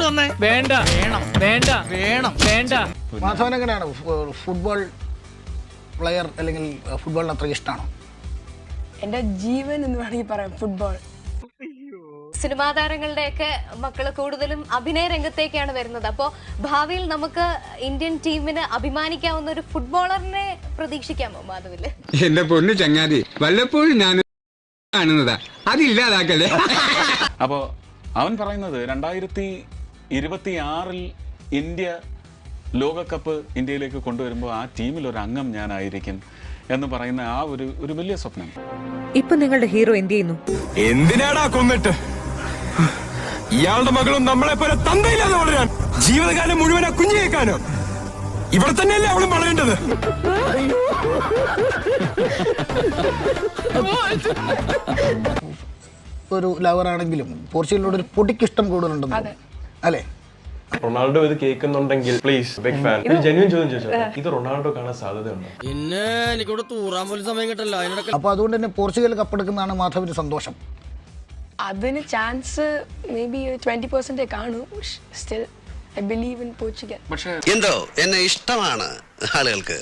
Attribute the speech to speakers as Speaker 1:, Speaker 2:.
Speaker 1: ഇങ്ങോട്ട് വന്നേ.
Speaker 2: വേണ്ട
Speaker 1: വേണം
Speaker 2: വേണ്ട
Speaker 1: വേണം
Speaker 2: വേണ്ട.
Speaker 3: മാധവൻ എങ്ങനെയാണ് ഫുട്ബോൾ പ്ലെയർ അല്ലെങ്കിൽ ഫുട്ബോളിന് അത്ര ഇഷ്ടമാണോ?
Speaker 4: എന്റെ ജീവൻ എന്ന് വേണമെങ്കിൽ പറയാം ഫുട്ബോൾ.
Speaker 5: സിനിമാ താരങ്ങളുടെയൊക്കെ മക്കള് കൂടുതലും അഭിനയ രംഗത്തേക്കാണ് വരുന്നത്. അപ്പോൾ ഭാവിയിൽ നമുക്ക് ഇന്ത്യൻ ടീമിന് അഭിമാനിക്കാവുന്ന ഒരു ഫുട്ബോളറിനെ പ്രതീക്ഷിക്കാമോ മാധവില്?
Speaker 6: എന്റെ പൊന്നു ചങ്ങാതി, വല്ലപ്പോഴും ഞാൻ കാണുന്നതാ, അതില്ലാതാക്കല്ലേ.
Speaker 7: അപ്പോ അവൻ പറയുന്നത് 2026 ഇന്ത്യ ലോകകപ്പ് ഇന്ത്യയിലേക്ക് കൊണ്ടുവരുമ്പോൾ ആ ടീമിൽ ഒരു അംഗം ഞാനായിരിക്കും എന്ന് പറയുന്ന ആ ഒരു വലിയ സ്വപ്നം.
Speaker 8: ഇപ്പൊ നിങ്ങളുടെ ഹീറോ എന്ത് ചെയ്യുന്നു?
Speaker 9: എന്തിനാടാ കൊന്നിട്ട്? ഇയാളുടെ മകളും നമ്മളെ പോലെ തന്തയില്ലാതെ വളരാൻ ജീവിതകാലം മുഴുവൻ കുഞ്ഞു കേൾക്കാനോ? ഇവിടെ തന്നെയല്ലേ അവളും വളരേണ്ടത്.
Speaker 3: ഒരു ലവറാണെങ്കിലും പോർച്ചുഗലിനോട് ഒരു പൊടിക്കിഷ്ടം കൂടുതലുണ്ടെന്ന് അല്ലേ?
Speaker 10: റൊണാൾഡോ ഇത് കേൾക്കുന്നുണ്ടെങ്കിൽ പ്ലീസ് ബിഗ് ഫാൻ, ജെന്യൂൻ ചോദ്യം ചോദിച്ചോ, ഇത് റൊണാൾഡോ കാണാൻ സാധ്യതയുണ്ടോ?
Speaker 1: പിന്നെ എനിക്കിവിടെ തൂറാൻ പോലും സമയം കിട്ടല്ലോ.
Speaker 3: അപ്പൊ അതുകൊണ്ട് തന്നെ പോർച്ചുഗൽ കപ്പെടുക്കുന്നതാണ് മാധവിന് സന്തോഷം.
Speaker 4: അതിന് ചാൻസ് മേ ബി 20% കാണൂ. Still I believe in Portugal.
Speaker 1: എന്തോ എന്നെ ഇഷ്ടമാണ് ആളുകൾക്ക്.